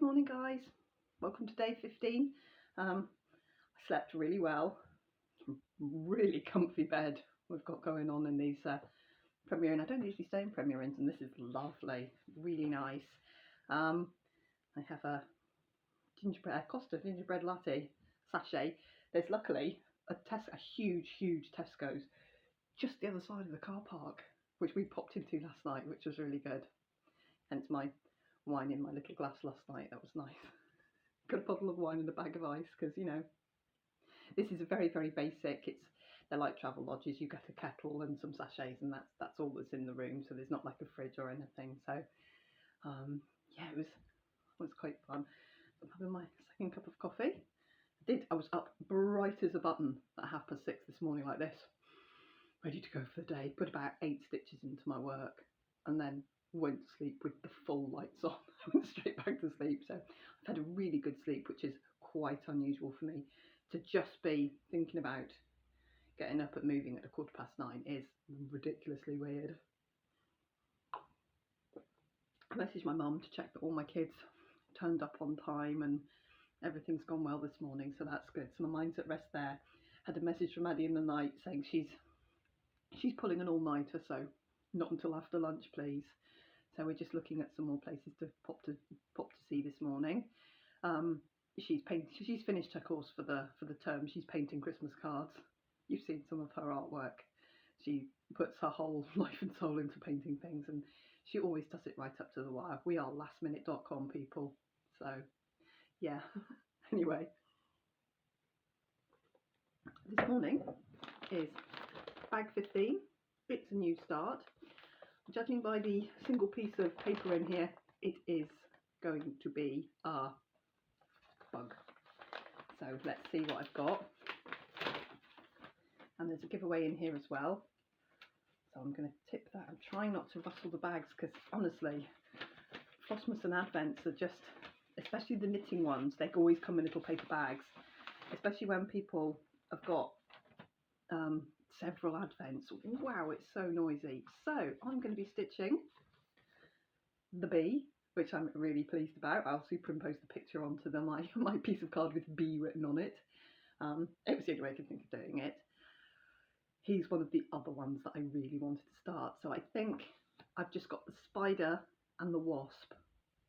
morning guys, welcome to day 15. I slept really well, really comfy bed we've got going on in these Premier Inn. I don't usually stay in Premier Inns and this is lovely, really nice. I have a Costa gingerbread latte sachet. There's luckily a huge Tesco's just the other side of the car park, which we popped into last night, which was really good. Hence my wine in my little glass last night. That was nice. Got a bottle of wine and a bag of ice because, you know, this is a very basic. They're like travel lodges. You get a kettle and some sachets, and that's all that's in the room. So there's not like a fridge or anything. So yeah, it was quite fun. I'm having my second cup of coffee. I was up bright as a button at 6:30 this morning, like this, ready to go for the day. Put about 8 stitches into my work, and then went to sleep with the full lights on. I went straight back to sleep. So I've had a really good sleep, which is quite unusual for me. To just be thinking about getting up and moving at 9:15 is ridiculously weird. I messaged my mum to check that all my kids turned up on time and everything's gone well this morning, so that's good. So my mind's at rest there. Had a message from Maddie in the night saying she's pulling an all-nighter, so not until after lunch, please. So we're just looking at some more places to pop to see this morning. She's finished her course for the term. She's painting Christmas cards. You've seen some of her artwork. She puts her whole life and soul into painting things, and she always does it right up to the wire. We are lastminute.com people. So yeah. Anyway, this morning is bag 15. It's a new start. Judging by the single piece of paper in here, it is going to be a bug. So let's see what I've got. And there's a giveaway in here as well. So I'm going to tip that. I'm trying not to rustle the bags because honestly, Frostmas and Advents are just, especially the knitting ones, they always come in little paper bags, especially when people have got several Advents. Wow, it's so noisy. So I'm going to be stitching the bee, which I'm really pleased about. I'll superimpose the picture onto my piece of card with bee written on it. It was the only way I could think of doing it. He's one of the other ones that I really wanted to start. So I think I've just got the spider and the wasp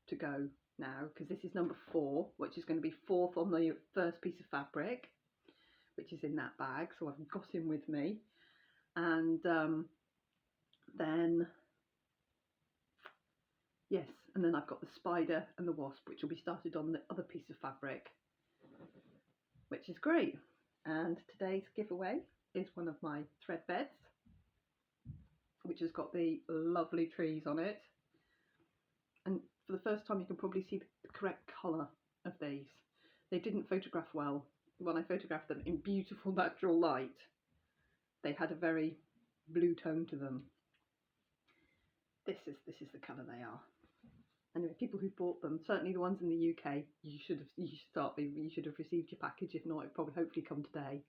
to go now, because this is number 4, which is going to be 4th on the first piece of fabric, which is in that bag. So I've got him with me. And then I've got the spider and the wasp, which will be started on the other piece of fabric, which is great. And today's giveaway is one of my thread beds, which has got the lovely trees on it. And for the first time, you can probably see the correct colour of these. They didn't photograph well. When I photographed them in beautiful natural light, they had a very blue tone to them. This is the colour they are. Anyway, people who bought them, certainly the ones in the UK, you should have received your package. If not, it probably hopefully come today.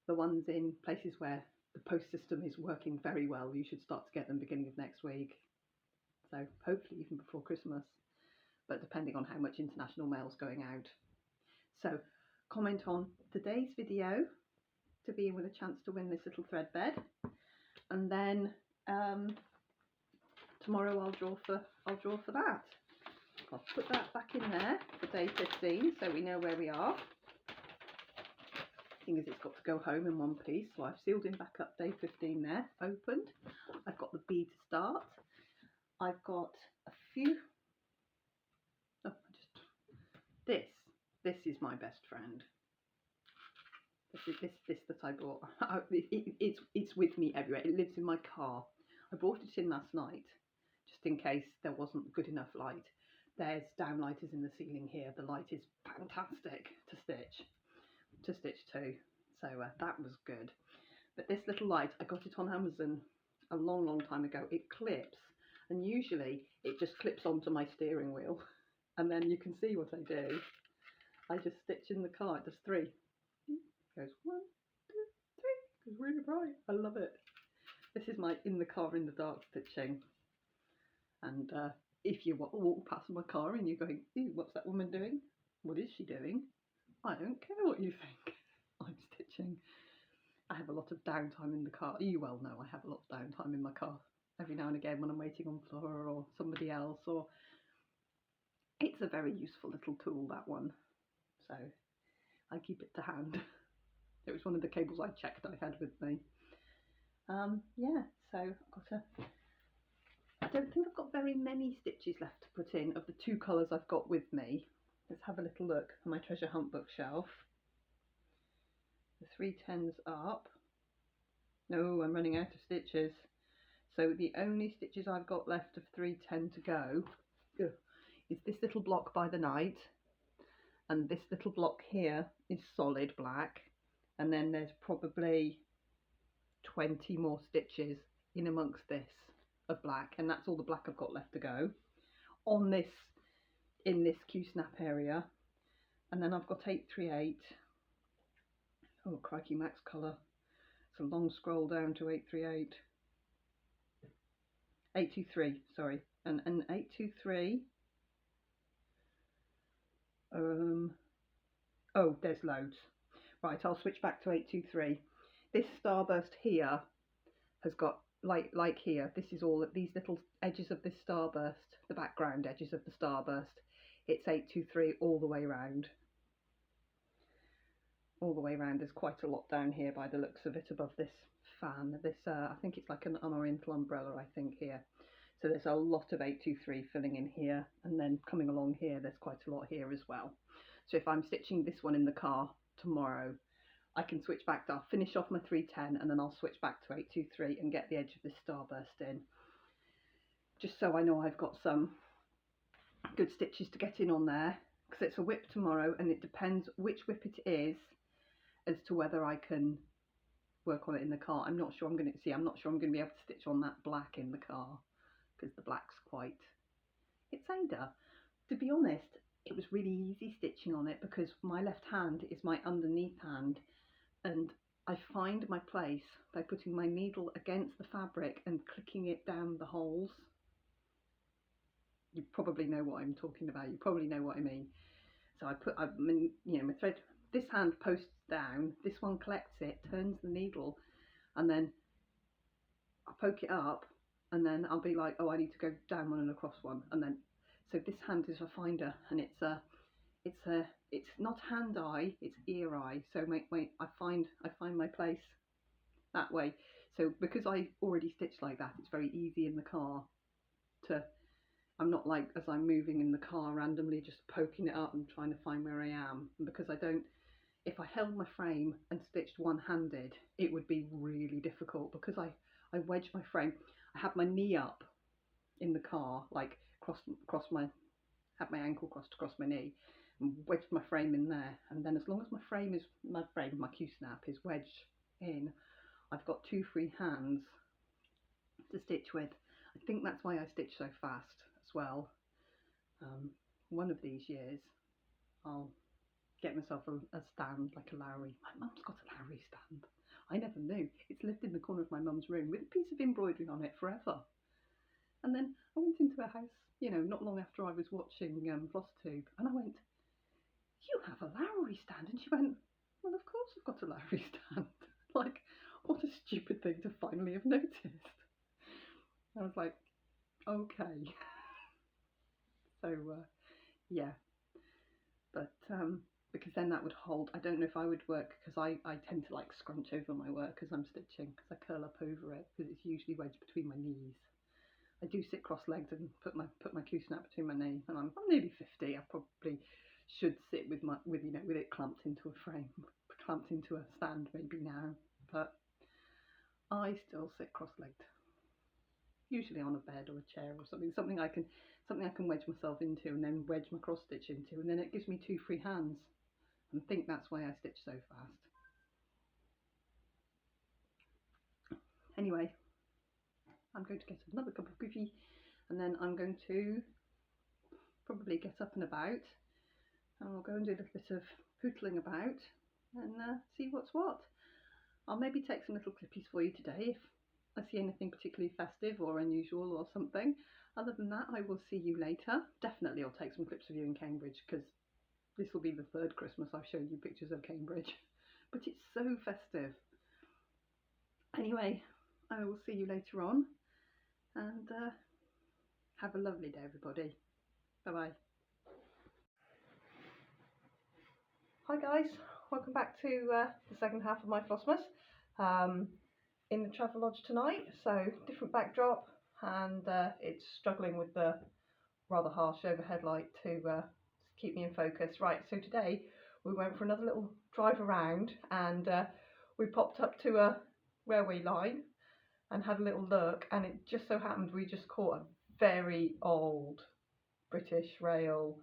The ones in places where the post system is working very well, you should start to get them beginning of next week. So hopefully even before Christmas, but depending on how much international mail is going out. So comment on today's video to be in with a chance to win this little thread bed, and then tomorrow I'll draw for that. I'll put that back in there for day 15 so we know where we are. Thing is, it's got to go home in one piece, so I've sealed him back up. Day 15 there, opened. I've got the bee to start. I've got a few. This is my best friend. This that I bought. It's with me everywhere. It lives in my car. I brought it in last night just in case there wasn't good enough light. There's downlighters in the ceiling here. The light is fantastic to stitch to. So that was good. But this little light, I got it on Amazon a long time ago. It clips, and usually it just clips onto my steering wheel, and then you can see what I do. I just stitch in the car. It does 3. It goes 1, 2, 3. It's really bright. I love it. This is my in the car in the dark stitching, and if you walk past my car and you're going, ew, what's that woman doing? What is she doing? I don't care what you think. I'm stitching. I have a lot of downtime in the car. You well know I have a lot of downtime in my car. Every now and again when I'm waiting on Flora or somebody else, or it's a very useful little tool, that one. So I keep it to hand. It was one of the cables I checked I had with me. Yeah, so I've got I don't think I've got very many stitches left to put in of the two colours I've got with me. Let's have a little look at my treasure hunt bookshelf. The 310's up. No, I'm running out of stitches. So the only stitches I've got left of 310 to go is this little block by the night, and this little block here is solid black, and then there's probably 20 more stitches in amongst this of black, and that's all the black I've got left to go on this, in this Q-snap area. And then I've got 838. Oh crikey, max colour. It's a long scroll down to 838. 823, sorry, and 823. Oh, there's loads. Right, I'll switch back to 823. This starburst here has got, like here, this is all these little edges of this starburst, the background edges of the starburst. It's 823 all the way around. All the way around. There's quite a lot down here by the looks of it above this fan. This I think it's like an oriental umbrella, I think, here. So there's a lot of 823 filling in here, and then coming along here there's quite a lot here as well. So if I'm stitching this one in the car tomorrow, I can switch back to, I'll finish off my 310 and then I'll switch back to 823 and get the edge of this starburst in, just so I know I've got some good stitches to get in on there, because it's a whip tomorrow and it depends which whip it is as to whether I can work on it in the car. I'm not sure I'm going to be able to stitch on that black in the car, because the black's quite, it's Ada. To be honest, it was really easy stitching on it because my left hand is my underneath hand, and I find my place by putting my needle against the fabric and clicking it down the holes. You probably know what I'm talking about. You probably know what I mean. So my thread, this hand posts down, this one collects it, turns the needle, and then I poke it up, and then I'll be like, oh, I need to go down one and across one, and then so this hand is a finder, and it's not hand eye, it's ear eye. So I find my place that way. So because I already stitched like that, it's very easy in the car to, I'm not like as I'm moving in the car randomly just poking it up and trying to find where I am. And because I don't, if I held my frame and stitched one-handed, it would be really difficult, because I wedge my frame. I have my knee up in the car, like have my ankle crossed across my knee, and wedged my frame in there. And then as long as my Q-snap is wedged in, I've got two free hands to stitch with. I think that's why I stitch so fast as well. One of these years I'll get myself a stand, like a Lowry. My mum's got a Lowry stand. I never knew. It's lived in the corner of my mum's room with a piece of embroidery on it forever. And then I went into her house, not long after I was watching Flosstube, and I went, you have a Lowry stand? And she went, well, of course I've got a Lowry stand. Like, what a stupid thing to finally have noticed. I was like, okay. So, yeah. But, because then that would hold, I don't know if I would work, because I tend to like scrunch over my work as I'm stitching, because I curl up over it, because it's usually wedged between my knees. I do sit cross-legged and put my Q-snap between my knee, and I'm nearly 50. I probably should sit with it clamped into a frame, clamped into a stand maybe now, but I still sit cross-legged, usually on a bed or a chair or something I can wedge myself into and then wedge my cross stitch into, and then it gives me two free hands. And I think that's why I stitch so fast. Anyway, I'm going to get another cup of coffee, and then I'm going to probably get up and about, and I'll go and do a little bit of pootling about and see what's what. I'll maybe take some little clippies for you today I see anything particularly festive or unusual or something. Other than that, I will see you later. Definitely I'll take some clips of you in Cambridge, because this will be the third Christmas I've shown you pictures of Cambridge. But it's so festive. Anyway, I will see you later on, and have a lovely day, everybody. Bye bye. Hi guys, welcome back to the second half of my Flossmas. In the Travelodge tonight, so different backdrop, and it's struggling with the rather harsh overhead light to keep me in focus. Right, so today we went for another little drive around, and we popped up to a railway line and had a little look, and it just so happened we just caught a very old British Rail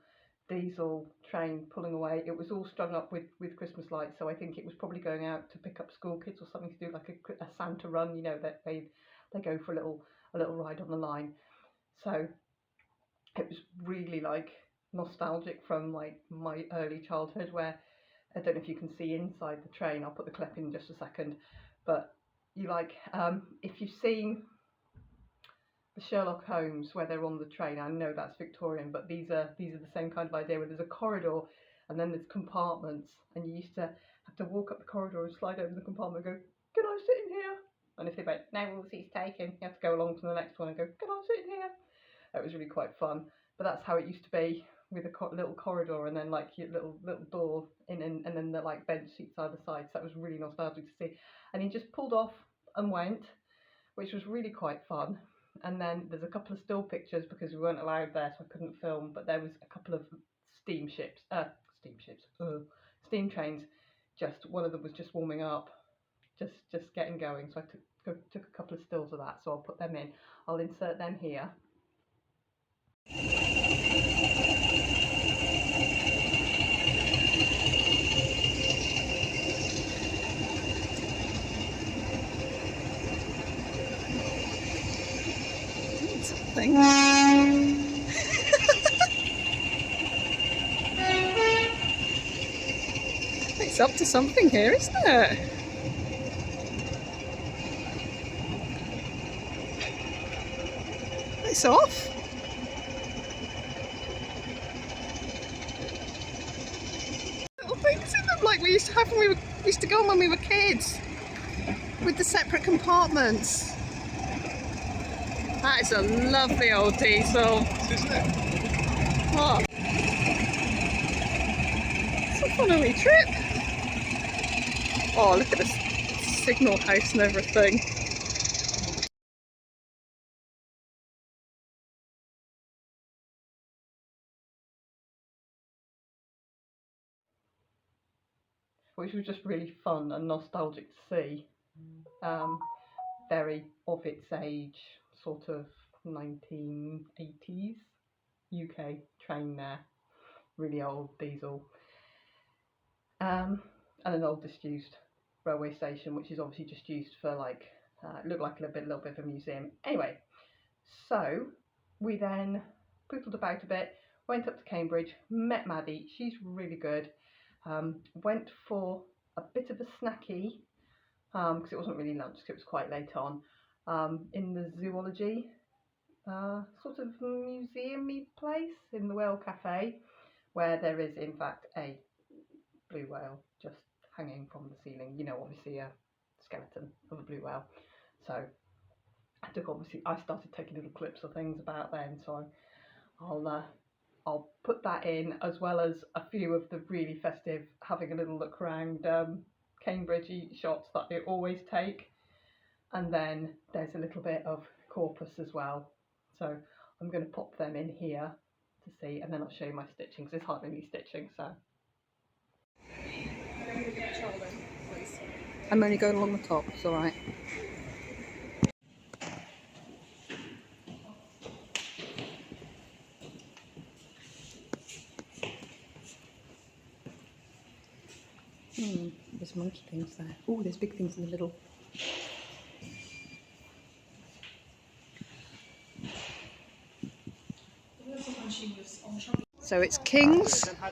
diesel train pulling away. It was all strung up with Christmas lights, so I think it was probably going out to pick up school kids or something, to do like a Santa run, you know, that they go for a little ride on the line. So it was really like nostalgic from like my early childhood, where I don't know if you can see inside the train. I'll put the clip in just a second, but you like if you've seen the Sherlock Holmes where they're on the train, I know that's Victorian, but these are the same kind of idea, where there's a corridor and then there's compartments, and you used to have to walk up the corridor and slide over the compartment and go, "Can I sit in here?" And if they went, "No, all seats taken," you have to go along to the next one and go, "Can I sit in here?" It was really quite fun. But that's how it used to be, with a little corridor and then like your little door in, and then the like bench seats either side. So that was really nostalgic to see. And he just pulled off and went, which was really quite fun. And then there's a couple of still pictures because we weren't allowed there, so I couldn't film, but there was a couple of steam trains. Just one of them was just warming up, just getting going, so I took a couple of stills of that, so I'll put them in. I'll insert them here. Something. It's up to something here, isn't it? It's off. Little things in them, like we used to have when we used to go on when we were kids, with the separate compartments. That is a lovely old diesel. Isn't it? What? It's off on a wee trip. Oh, look at the signal house and everything. Which was just really fun and nostalgic to see. Very of its age, sort of 1980s UK train there. Really old diesel. And an old disused railway station, which is obviously just used for like, looked like a little bit of a museum. Anyway, so we then poodled about a bit, went up to Cambridge, met Maddie, she's really good. Went for a bit of a snacky, because it wasn't really lunch, because it was quite late on, in the zoology sort of museum-y place in the Whale Cafe, where there is in fact a blue whale just hanging from the ceiling, you know, obviously a skeleton of a blue whale. So I started taking little clips of things about then, so I'll put that in, as well as a few of the really festive, having a little look around Cambridge shots that I always take. And then there's a little bit of Corpus as well. So I'm going to pop them in here to see, and then I'll show you my stitching, because there's hardly any stitching, so. I'm only going along the top, it's alright. There's monkey things there. Oh, there's big things in the middle. So it's King's. What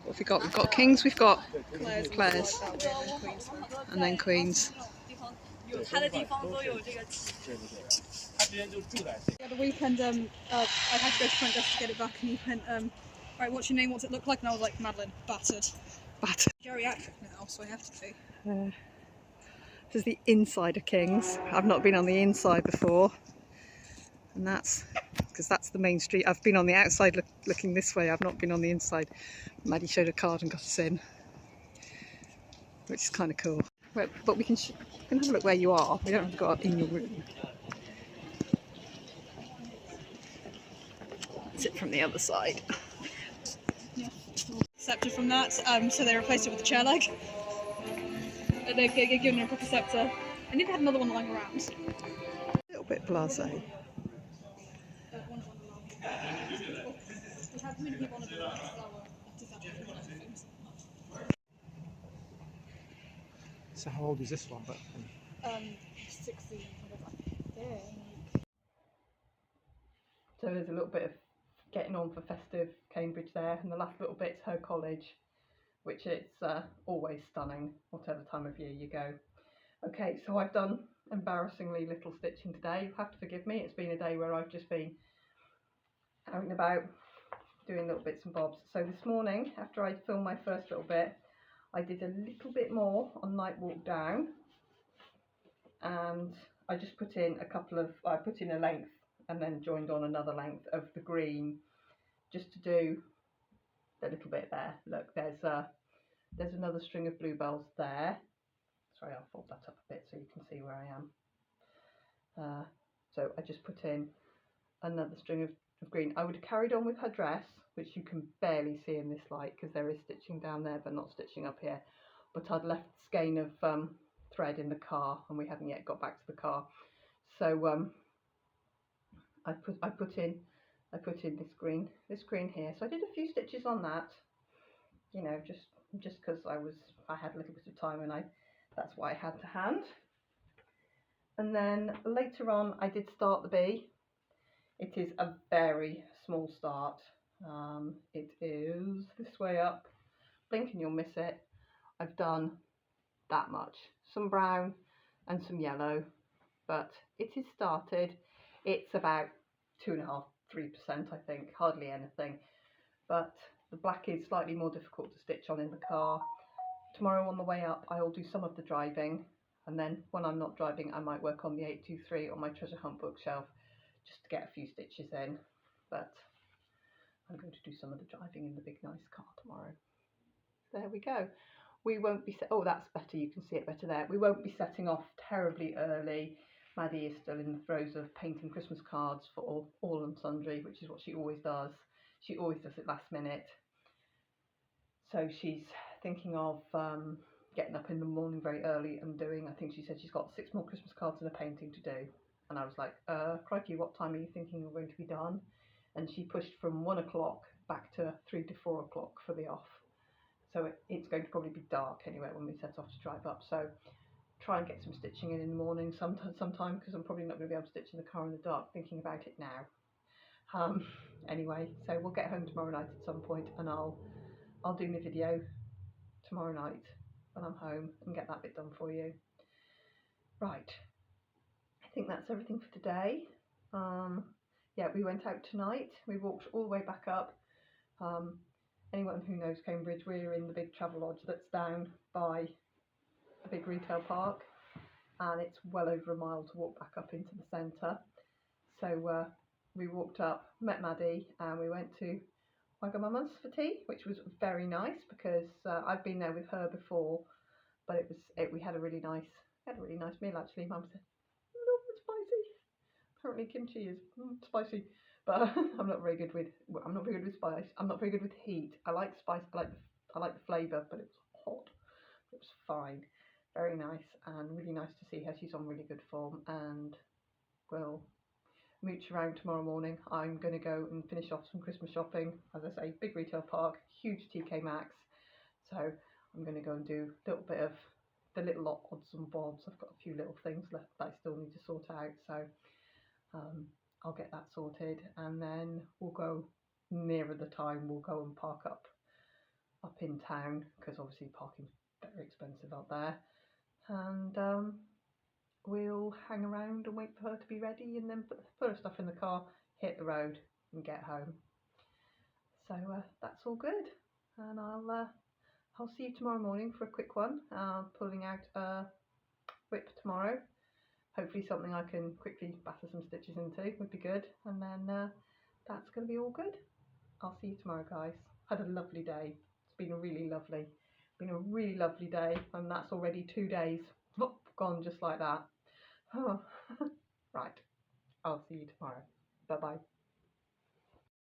have we got? We've got King's, we've got Claire's, and then Queen's. 有它的地方都有这个旗。对对对，他之前就住在这。The weekend, I had to go to front desk to get it back, and he went, right, what's your name? What's it look like? And I was like, Madeline, battered. Battered. Geriatric now, so I have to say. This is the inside of Kings. I've not been on the inside before, and that's because that's the main street. I've been on the outside looking this way. I've not been on the inside. Maddie showed a card and got us in, which is kind of cool. But we can have a look where you are. We don't have to go up in your room. That's it from the other side. Yeah. Scepter from that, so they replaced it with the chair leg. They've given her a proper scepter. I never had another one lying around. A little bit blasé. So how old is this one? 16. So there's a little bit of getting on for festive Cambridge there, and the last little bit's her college, which it's always stunning, whatever time of year you go. Okay, so I've done embarrassingly little stitching today. You have to forgive me, it's been a day where I've just been out and about doing little bits and bobs. So this morning, after I filmed my first little bit, I did a little bit more on Night Walk Down, and I just put in I put in a length and then joined on another length of the green, just to do a little bit there. Look, there's another string of bluebells there. Sorry, I'll fold that up a bit so you can see where I am. So I just put in another string of green. I would have carried on with her dress, which you can barely see in this light because there is stitching down there but not stitching up here, but I'd left the skein of thread in the car and we hadn't yet got back to the car. So I put in this green here. So I did a few stitches on that, you know, just because I had a little bit of time and that's what I had to hand. And then later on I did start the bee. It is a very small start. It is this way up. Blink and you'll miss it. I've done that much. Some brown and some yellow, but it is started. It's about 2.5–3%, I think, hardly anything. But the black is slightly more difficult to stitch on in the car. Tomorrow on the way up, I will do some of the driving, and then when I'm not driving, I might work on the 823 on my treasure hunt bookshelf just to get a few stitches in. But I'm going to do some of the driving in the big nice car tomorrow. There we go. We won't be oh, that's better, you can see it better there. We won't be setting off terribly early. Maddie is still in the throes of painting Christmas cards for all and sundry, which is what she always does. She always does it last minute. So she's thinking of getting up in the morning very early and doing, I think she said she's got 6 more Christmas cards and a painting to do. And I was like, crikey, what time are you thinking you're going to be done? And she pushed from 1 o'clock back to 3 to 4 o'clock for the off. So it's going to probably be dark anyway when we set off to drive up. So try and get some stitching in the morning sometime, because I'm probably not going to be able to stitch in the car in the dark, thinking about it now. Anyway, so we'll get home tomorrow night at some point, and I'll do my video tomorrow night when I'm home and get that bit done for you. Right, I think that's everything for today. Yeah, we went out tonight. We walked all the way back up. Anyone who knows Cambridge, we're in the big travel lodge that's down by the big retail park, and it's well over a mile to walk back up into the centre. So we walked up, met Maddie, and we went to Wagamama's for tea, which was very nice because I've been there with her before, but we had a really nice meal actually. Mum said a little bit spicy. Apparently kimchi is spicy, but I'm not very good with spice. I'm not very good with heat. I like spice. I like the flavour, but it was hot. It was fine. Very nice, and really nice to see her. She's on really good form, and we'll mooch around tomorrow morning. I'm going to go and finish off some Christmas shopping. As I say, big retail park, huge TK Maxx. So I'm going to go and do a little bit of the little odds and bobs. I've got a few little things left that I still need to sort out. So I'll get that sorted, and then we'll go nearer the time. We'll go and park up in town, because obviously parking's very expensive out there. And we'll hang around and wait for her to be ready, and then put her stuff in the car, hit the road and get home. So that's all good, and I'll see you tomorrow morning for a quick one. Pulling out a whip tomorrow. Hopefully something I can quickly batter some stitches into would be good, and then that's going to be all good. I'll see you tomorrow, guys. Had a lovely day. It's been a really lovely day, and that's already 2 days gone just like that. Right, I'll see you tomorrow. Bye bye.